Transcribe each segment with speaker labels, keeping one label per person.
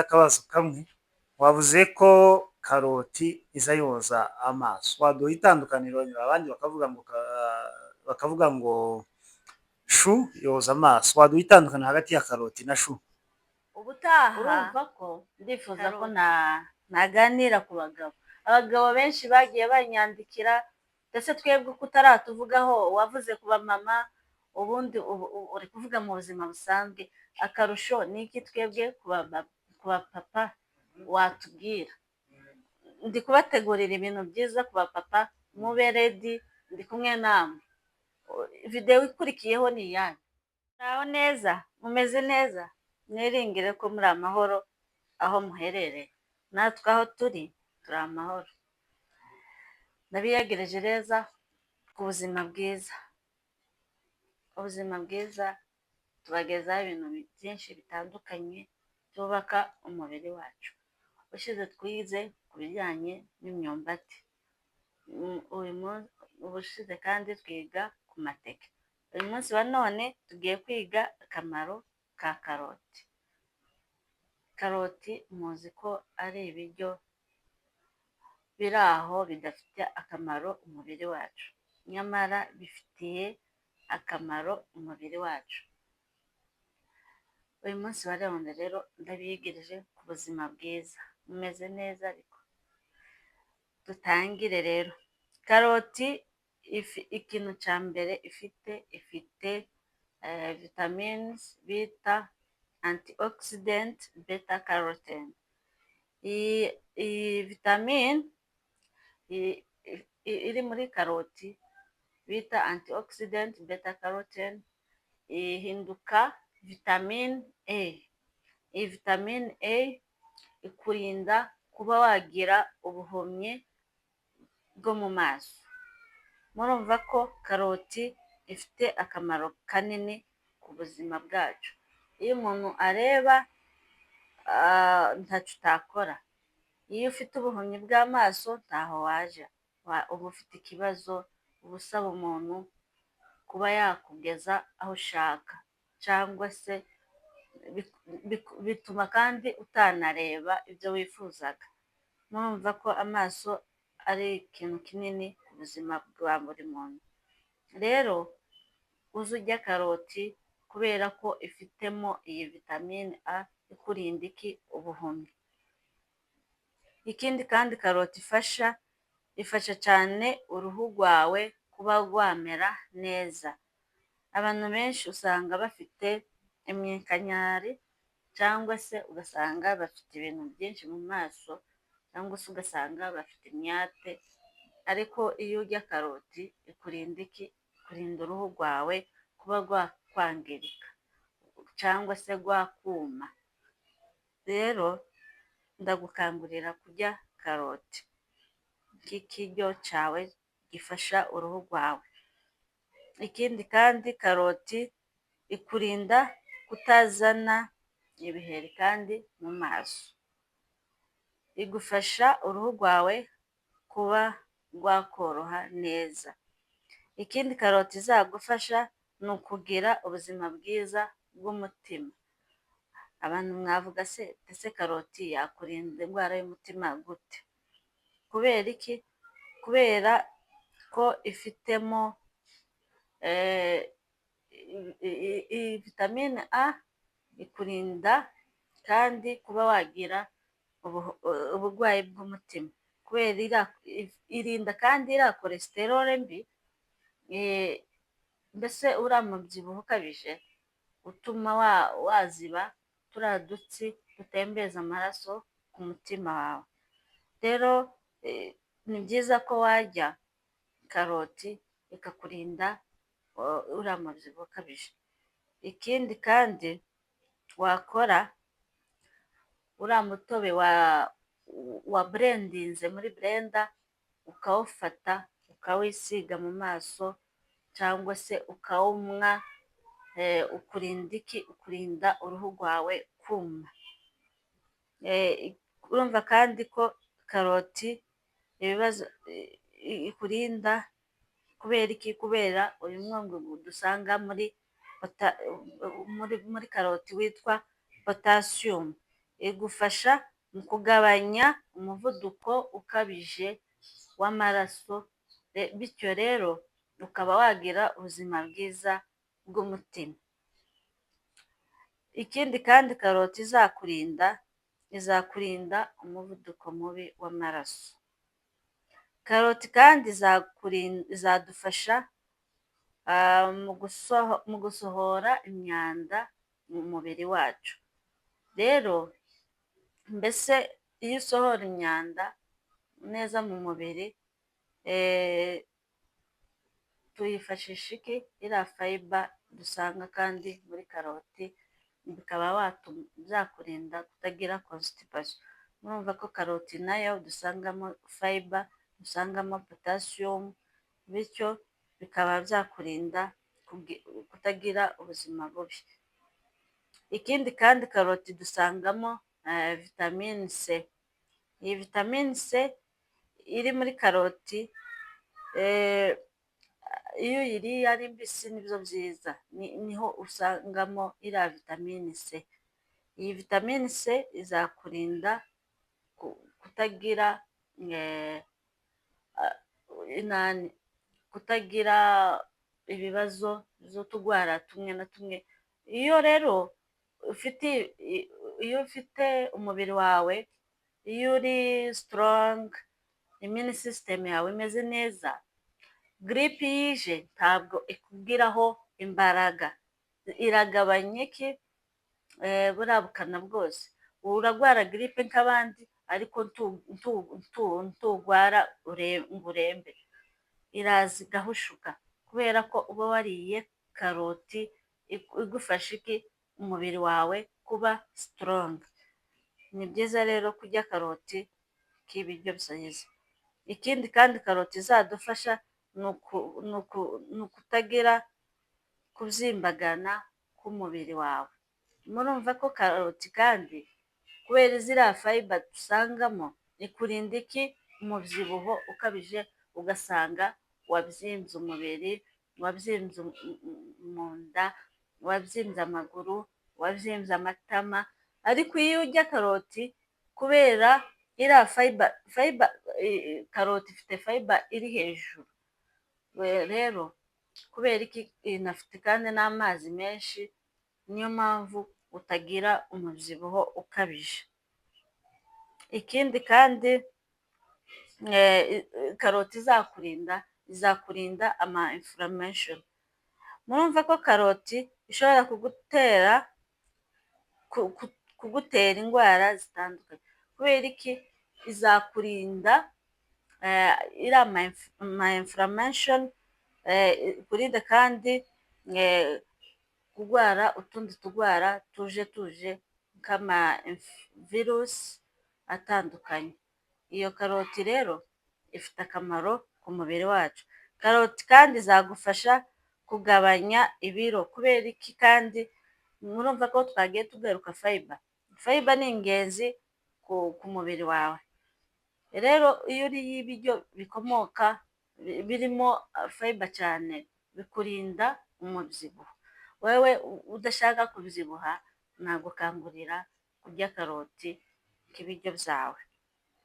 Speaker 1: akabazo kamwe wavuze ko karoti iza yoza amaso, waduha itandukaniro? Abandi bakavuga ngo shu yoza amaso, waduha itandukaniro hagati ya karoti na shu?
Speaker 2: ubutaha
Speaker 3: urumva ko
Speaker 2: ndifuza ko
Speaker 3: karoti.
Speaker 2: naganira ku abagabo benshi bagiye banyandikira, ndetse twebwe ko utaratuvugaho wavuze ku bamama, ubundi uri kuvuga mu buzima busanzwe. Akarusho ni iki twebwe ku bapapa watubwira? Ndi kubategurira ibintu byiza ku bapapa, mube redi, ndi kumwe namwe. Videwo ikurikiyeho ni iyanyu. Muraho neza, mumeze neza, mwiringire ko muri amahoro aho muherereye, natwe aho turi amahoro. Ndabiyegereje neza ku buzima bwiza. Ubuzima bwiza tubagezaho ibintu byinshi bitandukanye byubaka umubiri wacu. Ubushize twize ku bijyanye n'imyumbati, ubushize kandi twiga ku mateke. Uyu munsi wa none tugiye kwiga akamaro ka karoti. Karoti muzi ko ari ibiryo biri aho bidafite akamaro umubiri wacu, nyamara bifitiye akamaro umubiri wacu. Uyu munsi wa none rero ndabiyegereje ku buzima bwiza, mumeze neza. Ariko dutangire rero. Karoti ikintu cya mbere ifite vitamines bita antioxidant beta carotene. Iyi vitamine iri muri karoti bita antioxidant beta carotene ihinduka vitamine A. Iyi vitamine A ikurinda kuba wagira ubuhumyi bwo mu maso. Murumva ko karoti ifite akamaro kanini ku buzima bwacu. Iyo umuntu areba ntacyo utakora. Iyo ufite ubuhumyi bw'amaso ntaho waja, uba ufite ikibazo, uba usaba umuntu kuba yakugeza aho ushaka, cyangwa se bituma kandi utanareba ibyo wifuzaga. Murumva ko amaso ari ikintu kinini ku buzima bwa buri muntu. Rero uze urya karoti kubera ko ifitemo iyi vitamine A ikurinda ubuhumyi. Ikindi kandi karoti ifasha cyane uruhu rwawe kuba rwamera neza. Abantu benshi usanga bafite iminkanyari, cyangwa se ugasanga bafite ibintu byinshi mu maso, cyangwa se ugasanga bafite imyate. Ariko iyo urya karoti ikurinda uruhu rwawe kuba rwakwangirika cyangwa se rwakuma. Rero ndagukangurira kurya karoti nk'ikiryo cyawe gifasha uruhu rwawe. Ikindi kandi karoti ikurinda kutazana ibiheri kandi mu maso. Igufasha uruhu rwawe kuba rwakoroha neza. Ikindi karoti izagufasha ni ukugira ubuzima bwiza bw'umutima. Abantu mwavuga se ese karoti yakurinda indwara y'umutima gute? Kubera iki? Kubera ko ifitemo vitamine A ikurinda kandi kuba wagira uburwayi bw'umutima, kubera irinda kandi iriya cholesterol mbi, mbese uriya mubyibuho ukabije utuma waziba turiya dutsi dutembeza amaraso ku mutima wawe. Rero ni byiza ko warya karoti ikakurinda uriya mubyibuho ukabije. Ikindi kandi wakora uriya mutobe wa burendinze muri burenda, ukawufata ukawisiga mu maso, cyangwa se ukawumwa, ukurinda uruhu rwawe kuma. Urumva kandi ko karoti ibibazo ikurinda kubera iki? Kubera uyu mwungu dusanga muri karoti witwa potasiyumu. igufasha mu kugabanya umuvuduko ukabije w'amaraso, bityo rero ukaba wagira ubuzima bwiza bw'umutima. Ikindi kandi karoti izakurinda umuvuduko mubi w'amaraso. Karoti kandi izadufasha mu gusohora imyanda mu mubiri wacu. Rero mbese iyo usohora imyanda neza mu mubiri, tuyifashisha iki? Iriya fayiba dusanga kandi muri karoti, bikaba byakurinda kutagira constipation. Murumva ko karoti nayo dusangamo fayiba, dusangamo potasiyumu, bityo bikaba byakurinda kutagira ubuzima bubi. Ikindi kandi karoti dusangamo vitamine C. Iyi vitamine C iri muri karoti, iyo uyiriye ari mbisi nibyo byiza, niho usangamo iriya vitamine C. Iyi vitamine C izakurinda kutagira ibibazo by'utugwara tumwe na tumwe. Iyo rero ufite umubiri wawe, iyo uri strong, immune system yawe imeze neza, giripe iyo ije ntabwo ikugiraho imbaraga, iragabanya iki? Buriya bukana bwose. Uragwara giripe nk'abandi ariko ntugwara ngo urembe, iraza igahushuka kubera ko uba wariye karoti igufasha iki? Umubiri wawe kuba strong. Ni byiza rero kurya karoti nk'ibiryo byiza. Ikindi kandi karoti izadufasha ni ukutagira kubyimbagana k'umubiri wawe. Murumva ko karoti kandi kubera ziriya fayiba dusangamo, ikurinda iki? Umubyibuho ukabije, ugasanga wabyimbye umubiri, wabyimbye mu nda, wabyimbye amaguru, wabyimbye amatama. Ariko iyo urya karoti, kubera iriya fayiba, karoti ifite fayiba iri hejuru, rero kubera iki? Inafite kandi n'amazi menshi, niyo mpamvu utagira umubyibuho ukabije. Ikindi kandi karoti izakurinda ama inflammation. Murumva ko karoti ishobora kugutera indwara zitandukanye. Kubera iki? Izakurinda iriya ma inflammation, ikurinde kandi kurwara utundi turwara tuje nk'ama virusi atandukanye. Iyo karoti rero ifite akamaro ku mubiri wacu. Karoti kandi izagufasha kugabanya ibiro. Kubera iki kandi? Murumva ko twagiye tugaruka fayiba. Fayiba ni ingenzi ku mubiri wawe. Rero iyo uriye ibiryo birimo fayiba cyane, bikurinda umubyibuho. Wowe udashaka kubyibuha, nagukangurira kurya karoti nk'ibiryo byawe.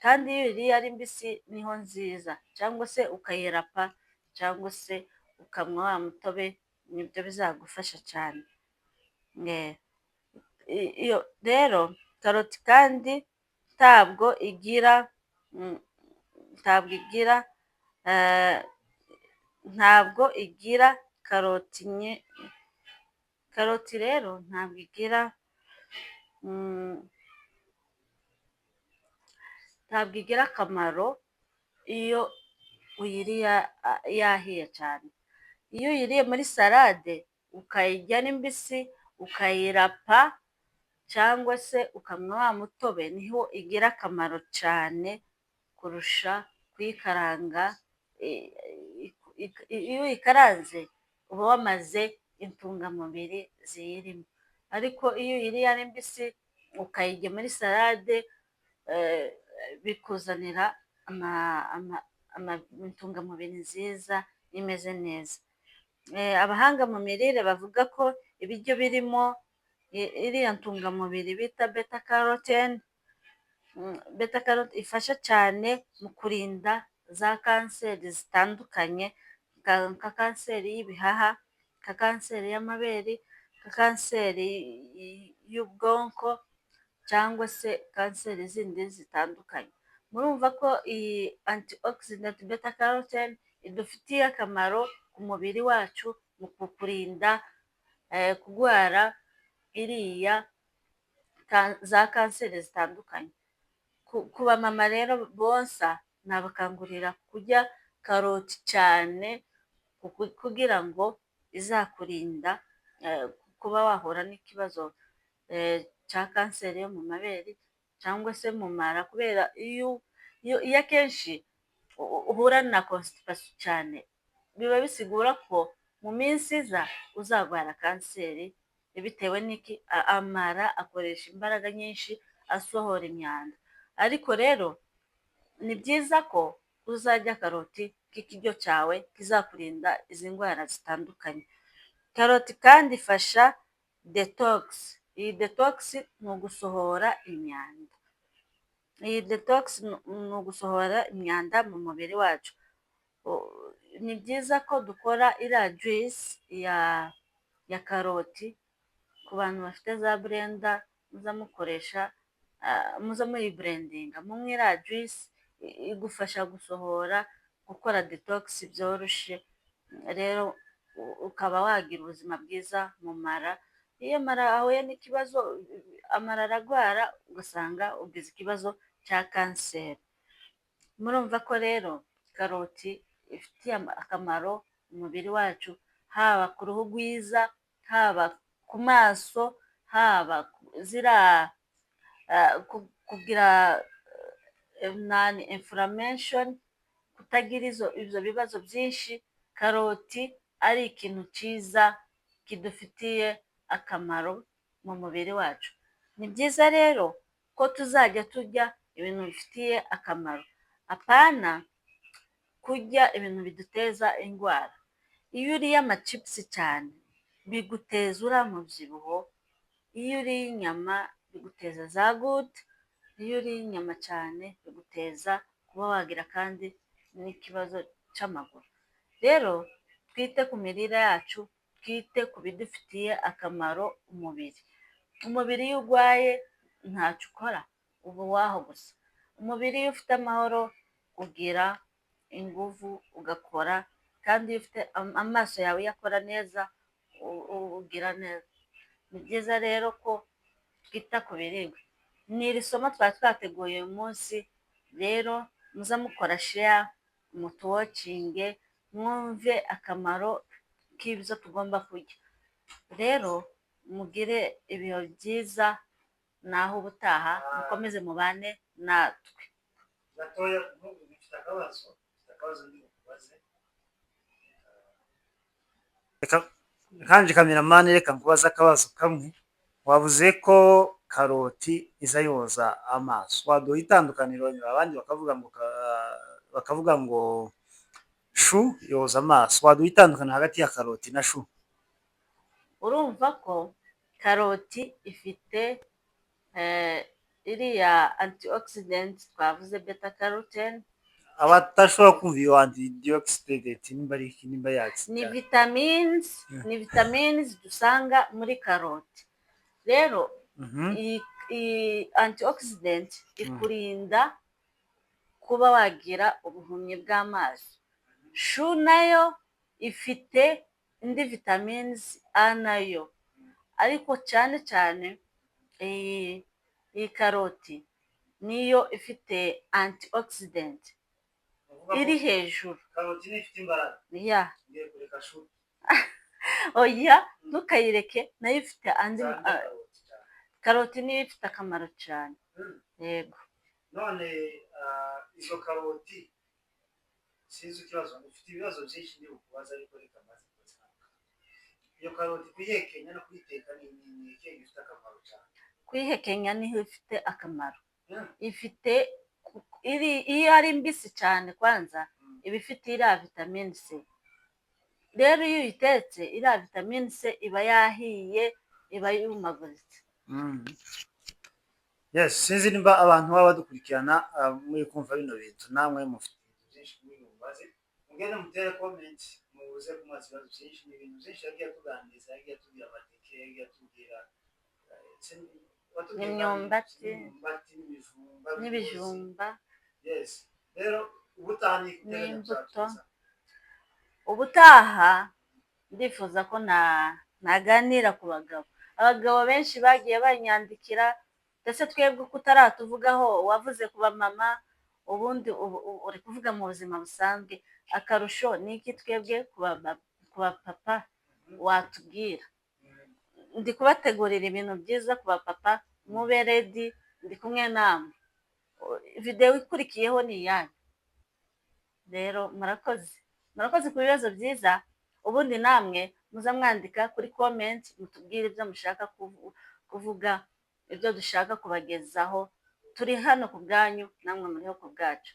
Speaker 2: Kandi iyo uyiriye ari mbisi niho nziza, cyangwa se ukayirapa, cyangwa se ukanywa wa mutobe, nibyo bizagufasha cyane. Rero karoti kandi ntabwo igira karoti rero ntabwo igira akamaro iyo uyiriye yahiye cyane. Iyo uyiriye muri salade, ukayirya ari mbisi, ukayirapa, cyangwa se ukanywa wa mutobe, niho igira akamaro cyane kurusha kuyikaranga. Iyo uyikaranze uba wamaze intungamubiri ziyirimo, ariko iyo uyiriye ari mbisi ukayirya muri salade, bikuzanira intungamubiri nziza imeze neza. Abahanga mu mirire bavuga ko ibiryo birimo iriya ntungamubiri bita beta carotene. Beta carotene ifasha cyane mu kurinda za kanseri zitandukanye, nka kanseri y'ibihaha, nka kanseri y'amabere, nka kanseri y'ubwonko, cyangwa se kanseri zindi zitandukanye. Murumva ko iyi antioxidant beta carotene idufitiye akamaro ku mubiri wacu mu kukurinda kurwara iriya za kanseri zitandukanye. Ku bamama rero bonsa nabakangurira kurya karoti cyane kugira ngo izakurinda kuba wahura n'ikibazo cya kanseri yo mu mabere cyangwa se mu mara, kubera iyo akenshi uhura na constipation cyane, biba bisigura ko mu minsi iza uzarwara kanseri bitewe n'iki, amara akoresha imbaraga nyinshi asohora imyanda. Ariko rero ni byiza ko uzajya karoti k'ikiryo cyawe kizakurinda izi ndwara zitandukanye. Karoti kandi ifasha detox. Iyi detox ni ugusohora imyanda. Iyi detox ni ugusohora imyanda mu mubiri wacu. Ni byiza ko dukora iriya juice ya karoti. Ku bantu bafite za blender muza mukoresha, muza muyiburendinga, munywe iriya juice igufasha gusohora, gukora detox byoroshye, rero ukaba wagira ubuzima bwiza mu mara. Iyo amara ahuye n'ikibazo, amara aragwara ugasanga ugize ikibazo cya kanseri. Murumva ko rero karoti ifitiye akamaro umubiri wacu, haba ku ruhu rwiza, haba ku maso, haba kugira inflammation, kutagira ibyo bibazo byinshi. Karoti ari ikintu cyiza kidufitiye akamaro mu mubiri wacu. Ni byiza rero ko tuzajya turya ibintu bifitiye akamaro, apana kurya ibintu biduteza indwara. Iyo uriye amacipusi cyane biguteza uriya mubyibuho, iyo uriye inyama biguteza za guta, iyo uriye inyama cyane biguteza kuba wagira kandi n'ikibazo cy'amaguru. Rero twite ku mirire yacu, twite ku bidufitiye akamaro umubiri. Umubiri iyo urwaye ntacyo ukora, uba waho gusa. Umubiri iyo ufite amahoro ugira ingufu ugakora, kandi iyo ufite amaso yawe yakora neza ugira neza. Ni byiza rero ko twita ku biribwa. Ni iri somo twari twateguye uyu munsi, rero muza mukora share, mutuwocinge, mwumve akamaro k'ibyo tugomba kurya. Rero mugire ibihe byiza, naho ubutaha mukomeze mubane natwe.
Speaker 1: gatoya mfite akabazo ndi bukubaze. Kandi kameramani, reka nkubaze akabazo kamwe. Wavuze ko karoti iza yoza amaso, waduha itandukaniro? Abandi bakavuga ngo shu yoza amaso, waduha itandukaniro hagati ya karoti na shu?
Speaker 2: Urumva ko karoti ifite iriya antioxidant twavuze beta carotene.
Speaker 1: Abatashobora kumva iyo antioxidant nimba yatsi,
Speaker 2: ni vitamins dusanga muri karoti. Rero iyi antioxidant ikurinda kuba wagira ubuhumyi bw'amaso. Shu nayo ifite indi vitamins A nayo, ariko cyane cyane iyi karoti niyo ifite antioxidant iri hejuru.
Speaker 1: Karoti ni ifite imbaraga.
Speaker 2: Ya.
Speaker 1: Ngiye kureka shu.
Speaker 2: Oya, ntukayireke, nayo ifite andi. Karoti niyo ifite akamaro cyane. Yego.
Speaker 1: None izo karoti sinzi ikibazo, ufite ibibazo byinshi ndi bukubaza, ariko reka maze kuzamuka. Iyo karoti kuyihekenya no kuyiteka ni ikintu gifite akamaro cyane.
Speaker 2: Kuyihekenya niho ifite akamaro. Ifite iyo ari mbisi cyane, kwanza iba ifite iriya vitamine C. Rero iyo uyitetse iriya vitamine C iba yahiye, iba yumaguritse.
Speaker 1: Yes, sinzi nimba abantu baba badukurikirana muri kumva bino bintu namwe mufite ibintu byinshi muri mubaze mugende mutere comment mubuze kumaza ibibazo byinshi n'ibintu byinshi yagiye tuganiriza yagiye tubwira amateke yagiye tubwira
Speaker 2: Imyumbati
Speaker 1: n'ibijumba
Speaker 2: n'ibijumba
Speaker 1: yes rero ubutaha ni
Speaker 2: n'imbuto. Ubutaha ndifuza ko naganira ku bagabo. Abagabo benshi bagiye banyandikira ndetse twebwe ko utaratuvugaho wavuze ku bamama ubundi uri kuvuga mu buzima busanzwe. Akarusho ni iki twebwe ku bapapa watubwira? Ndi kubategurira ibintu byiza ku bapapa, mube redi, ndi kumwe namwe. Videwo ikurikiyeho ni iyanyu. Rero murakoze ku bibazo byiza, ubundi namwe muza mwandika kuri comment mutubwire ibyo mushaka kuvuga, ibyo dushaka kubagezaho. Turi hano ku bwanyu namwe muriho ku bwacu.